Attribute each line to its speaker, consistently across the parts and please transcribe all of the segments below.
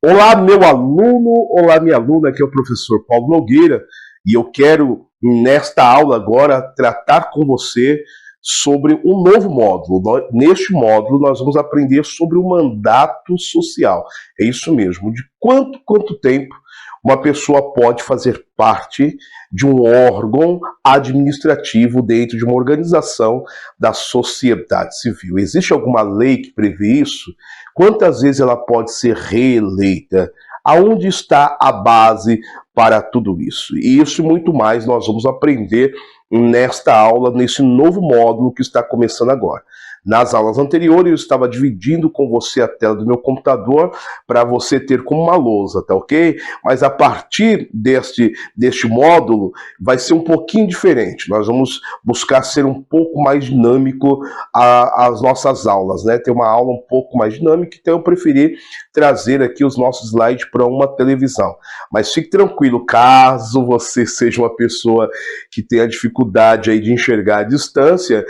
Speaker 1: Olá, meu aluno, olá, minha aluna, aqui é o professor Paulo Nogueira e eu quero, nesta aula agora, tratar com você sobre um novo módulo. Neste módulo, nós vamos aprender sobre o mandato social. É isso mesmo, de quanto tempo uma pessoa pode fazer parte de um órgão administrativo dentro de uma organização da sociedade civil. Existe alguma lei que prevê isso? Quantas vezes ela pode ser reeleita? Aonde está a base para tudo isso? E isso e muito mais nós vamos aprender nesta aula, nesse novo módulo que está começando agora. Nas aulas anteriores eu estava dividindo com você a tela do meu computador para você ter como uma lousa, tá ok? Mas a partir deste módulo vai ser um pouquinho diferente. Nós vamos buscar ser um pouco mais dinâmico as nossas aulas, né? Ter uma aula um pouco mais dinâmica, então eu preferi trazer aqui os nossos slides para uma televisão. Mas fique tranquilo, caso você seja uma pessoa que tenha dificuldade aí de enxergar a distância,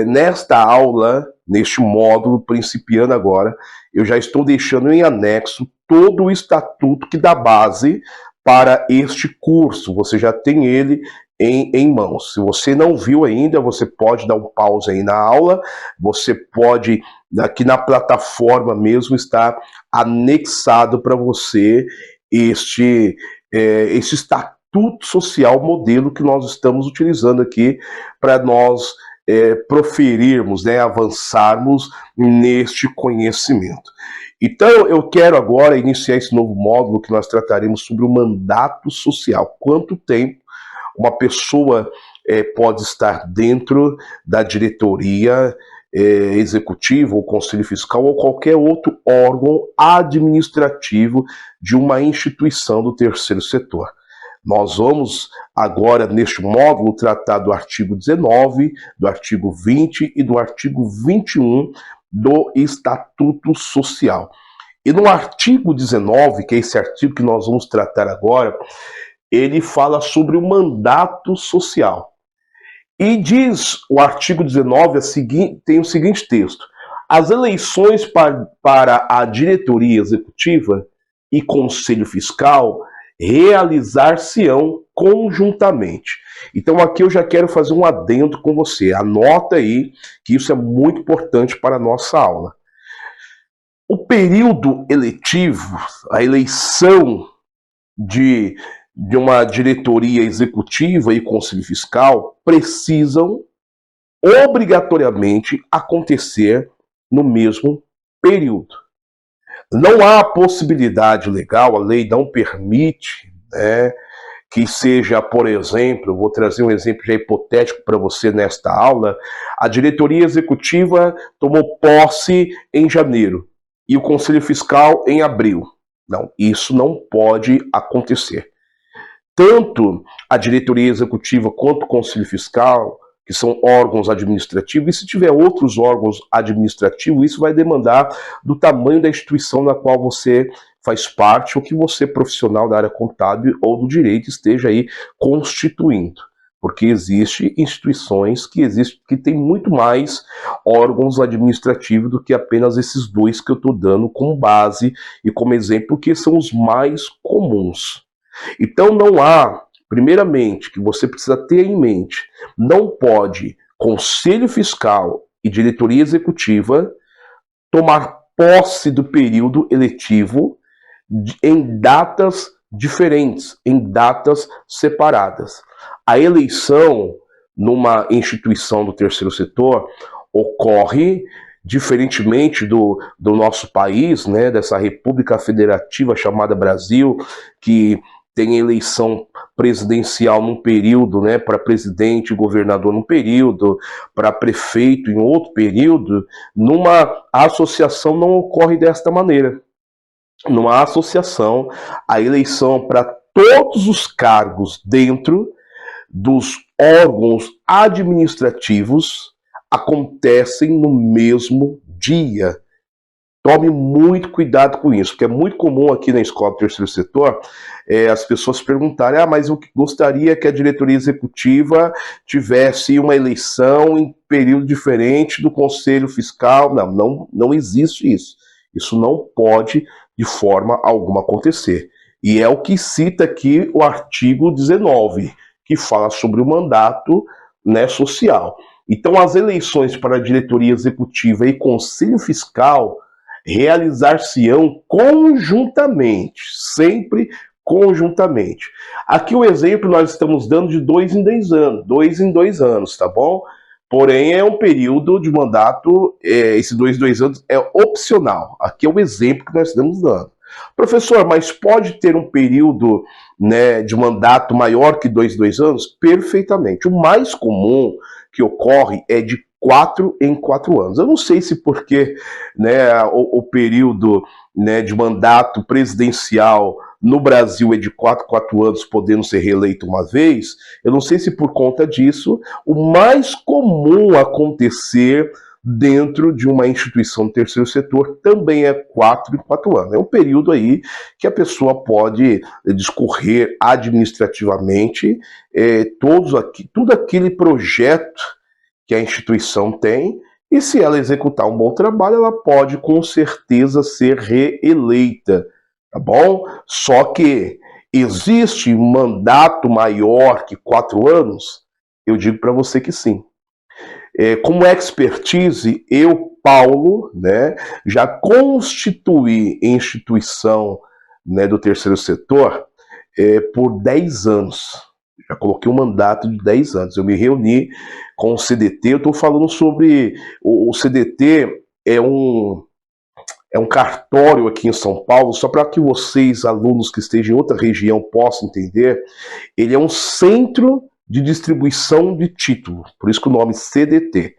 Speaker 1: nesta aula, neste módulo, principiando agora, eu já estou deixando em anexo todo o estatuto que dá base para este curso. Você já tem ele em mãos. Se você não viu ainda, você pode dar um pause aí na aula, você pode, aqui na plataforma mesmo, está anexado para você este estatuto social modelo que nós estamos utilizando aqui para nós proferirmos, né, avançarmos neste conhecimento. Então, eu quero agora iniciar esse novo módulo que nós trataremos sobre o mandato social. Quanto tempo uma pessoa pode estar dentro da diretoria executiva, ou conselho fiscal, ou qualquer outro órgão administrativo de uma instituição do terceiro setor. Nós vamos agora, neste módulo, tratar do artigo 19, do artigo 20 e do artigo 21 do Estatuto Social. E no artigo 19, que é esse artigo que nós vamos tratar agora, ele fala sobre o mandato social. E diz o artigo 19, tem o seguinte texto: as eleições para a diretoria executiva e conselho fiscal realizar-se-ão conjuntamente. Então aqui eu já quero fazer um adendo com você. Anota aí que isso é muito importante para a nossa aula. O período eletivo, a eleição de uma diretoria executiva e conselho fiscal precisam obrigatoriamente acontecer no mesmo período. Não há possibilidade legal, a lei não permite, né, que seja, por exemplo, vou trazer um exemplo já hipotético para você nesta aula, a diretoria executiva tomou posse em janeiro e o conselho fiscal em abril. Não, isso não pode acontecer. Tanto a diretoria executiva quanto o conselho fiscal, que são órgãos administrativos, e se tiver outros órgãos administrativos, isso vai demandar do tamanho da instituição na qual você faz parte, ou que você, profissional da área contábil ou do direito, esteja aí constituindo. Porque existem instituições que têm muito mais órgãos administrativos do que apenas esses dois que eu estou dando como base e como exemplo, que são os mais comuns. Então não há, primeiramente, que você precisa ter em mente, não pode conselho fiscal e diretoria executiva tomar posse do período eletivo em datas diferentes, em datas separadas. A eleição numa instituição do terceiro setor ocorre diferentemente do nosso país, né, dessa república federativa chamada Brasil, que tem eleição presidencial num período, né, para presidente e governador num período, para prefeito em outro período. Numa associação não ocorre desta maneira. Numa associação, a eleição para todos os cargos dentro dos órgãos administrativos acontecem no mesmo dia. Tome muito cuidado com isso, porque é muito comum aqui na escola do terceiro setor as pessoas perguntarem: mas eu gostaria que a diretoria executiva tivesse uma eleição em período diferente do conselho fiscal. Não existe isso. Isso não pode de forma alguma acontecer. E é o que cita aqui o artigo 19, que fala sobre o mandato, né, social. Então, as eleições para a diretoria executiva e conselho fiscal realizar-se-ão conjuntamente, sempre conjuntamente. Aqui o exemplo nós estamos dando de 2 em 2 anos, 2 em 2 anos, tá bom? Porém, é um período de mandato, esse 2 em 2 anos é opcional. Aqui é o exemplo que nós estamos dando. Professor, mas pode ter um período, né, de mandato maior que 2 em 2 anos? Perfeitamente. O mais comum que ocorre é de 4 em 4 anos. Eu não sei se porque, né, o período, né, de mandato presidencial no Brasil é de 4 em 4 anos, podendo ser reeleito uma vez. Eu não sei se por conta disso, o mais comum acontecer dentro de uma instituição do terceiro setor também é 4 em 4 anos. É um período aí que a pessoa pode discorrer administrativamente tudo aquele projeto que a instituição tem, e se ela executar um bom trabalho, ela pode com certeza ser reeleita, tá bom? Só que existe um mandato maior que 4 anos? Eu digo para você que sim. Como expertise, eu, Paulo, né, já constituí instituição, né, do terceiro setor por 10 anos. Já coloquei um mandato de 10 anos. Eu me reuni com o CDT, eu estou falando sobre o CDT, é um cartório aqui em São Paulo, só para que vocês, alunos que estejam em outra região, possam entender. Ele é um centro de distribuição de título, por isso que o nome CDT.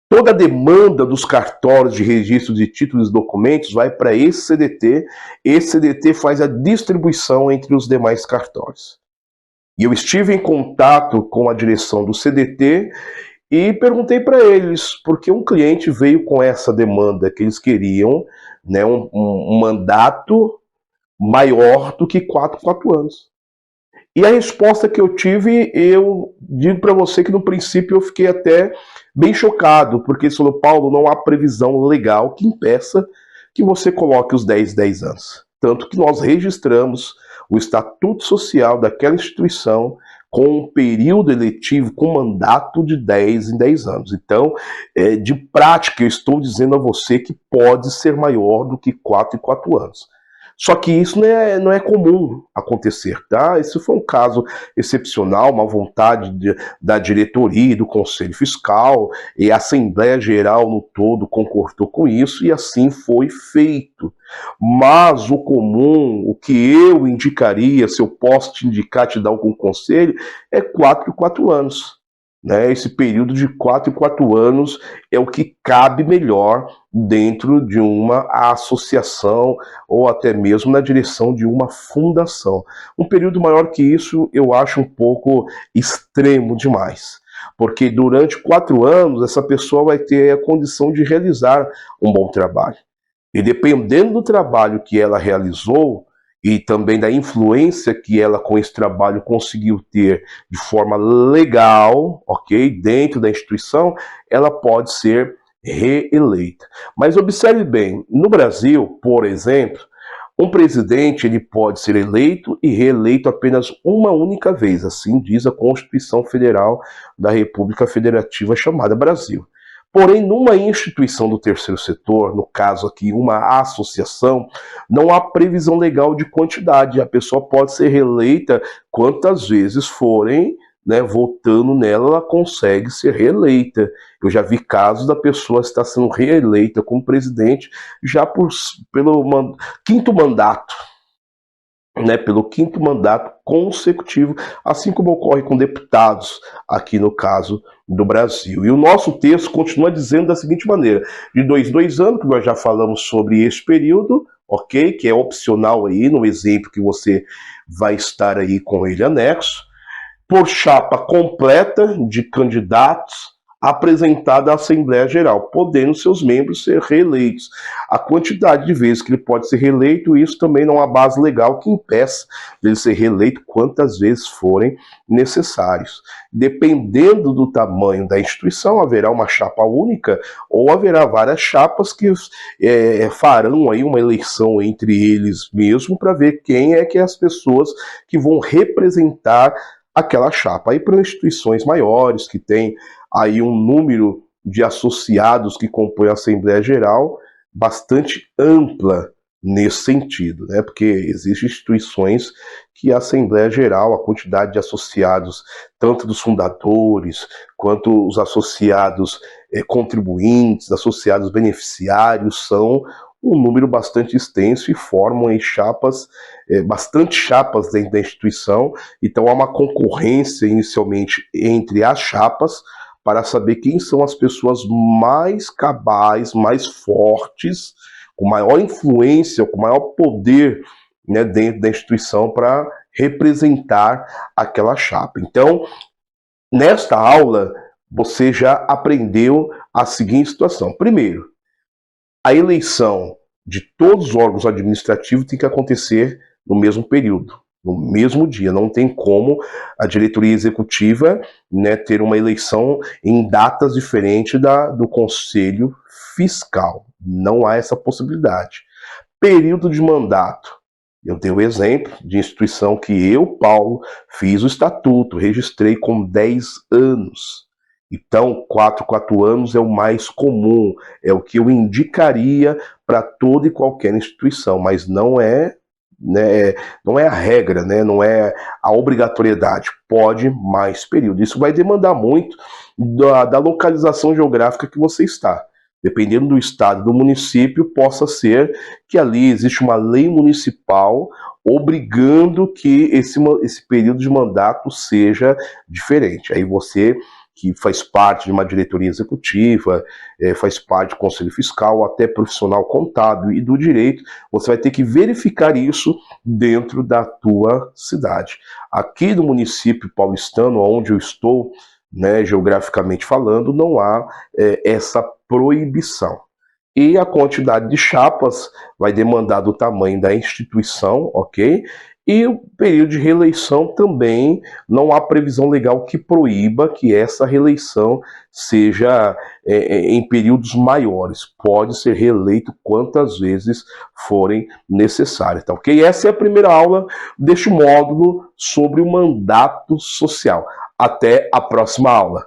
Speaker 1: Toda a demanda dos cartórios de registro de títulos e documentos vai para esse CDT faz a distribuição entre os demais cartórios. E eu estive em contato com a direção do CDT e perguntei para eles, porque um cliente veio com essa demanda que eles queriam, né, um mandato maior do que 4 anos. E a resposta que eu tive, eu digo para você que no princípio eu fiquei até bem chocado, porque ele falou, Paulo, não há previsão legal que impeça que você coloque os 10 anos. Tanto que nós registramos o estatuto social daquela instituição com um período eletivo com mandato de 10 em 10 anos. Então, de prática, eu estou dizendo a você que pode ser maior do que 4 em 4 anos. Só que isso não é comum acontecer, tá? Esse foi um caso excepcional, uma vontade da diretoria e do Conselho Fiscal, e a Assembleia Geral no todo concordou com isso, e assim foi feito. Mas o comum, o que eu indicaria, se eu posso te indicar, te dar algum conselho, é 4 em 4 anos. Né? Esse período de 4 em 4 anos é o que cabe melhor dentro de uma associação ou até mesmo na direção de uma fundação. Um período maior que isso eu acho um pouco extremo demais, porque durante 4 anos essa pessoa vai ter a condição de realizar um bom trabalho. E dependendo do trabalho que ela realizou, e também da influência que ela com esse trabalho conseguiu ter de forma legal, ok, dentro da instituição, ela pode ser reeleita. Mas observe bem, no Brasil, por exemplo, um presidente ele pode ser eleito e reeleito apenas uma única vez, assim diz a Constituição Federal da República Federativa chamada Brasil. Porém, numa instituição do terceiro setor, no caso aqui uma associação, não há previsão legal de quantidade. A pessoa pode ser reeleita quantas vezes forem, né, votando nela, ela consegue ser reeleita. Eu já vi casos da pessoa estar sendo reeleita como presidente já pelo quinto mandato. Né, pelo quinto mandato consecutivo, assim como ocorre com deputados aqui no caso do Brasil. E o nosso texto continua dizendo da seguinte maneira, de 2 em 2 anos, que nós já falamos sobre esse período, ok? Que é opcional aí, no exemplo que você vai estar aí com ele anexo, por chapa completa de candidatos apresentada à Assembleia Geral, podendo seus membros ser reeleitos. A quantidade de vezes que ele pode ser reeleito, isso também não há base legal que impeça ele ser reeleito quantas vezes forem necessários. Dependendo do tamanho da instituição, haverá uma chapa única ou haverá várias chapas que farão aí uma eleição entre eles mesmo para ver quem é que é as pessoas que vão representar aquela chapa. Aí para instituições maiores que têm aí um número de associados que compõem a Assembleia Geral bastante ampla nesse sentido, né? Porque existem instituições que a Assembleia Geral, a quantidade de associados, tanto dos fundadores, quanto os associados contribuintes, associados beneficiários, são um número bastante extenso e formam aí chapas, bastante chapas dentro da instituição. Então há uma concorrência inicialmente entre as chapas, para saber quem são as pessoas mais cabais, mais fortes, com maior influência, com maior poder, né, dentro da instituição para representar aquela chapa. Então, nesta aula, você já aprendeu a seguinte situação. Primeiro, a eleição de todos os órgãos administrativos tem que acontecer no mesmo período, no mesmo dia. Não tem como a diretoria executiva, né, ter uma eleição em datas diferentes do Conselho Fiscal. Não há essa possibilidade. Período de mandato. Eu dei o exemplo de instituição que eu, Paulo, fiz o estatuto, registrei com 10 anos. Então, 4 anos é o mais comum, é o que eu indicaria para toda e qualquer instituição, mas não é, né, não é a regra, né, não é a obrigatoriedade. Pode mais período. Isso vai demandar muito da localização geográfica que você está. Dependendo do estado, do município, possa ser que ali existe uma lei municipal obrigando que esse período de mandato seja diferente. Aí você, que faz parte de uma diretoria executiva, faz parte do conselho fiscal, até profissional contábil e do direito, você vai ter que verificar isso dentro da tua cidade. Aqui no município paulistano, onde eu estou, né, geograficamente falando, não há essa proibição. E a quantidade de chapas vai demandar do tamanho da instituição, ok? E o período de reeleição também não há previsão legal que proíba que essa reeleição seja em períodos maiores. Pode ser reeleito quantas vezes forem necessárias, tá ok? Essa é a primeira aula deste módulo sobre o mandato social. Até a próxima aula.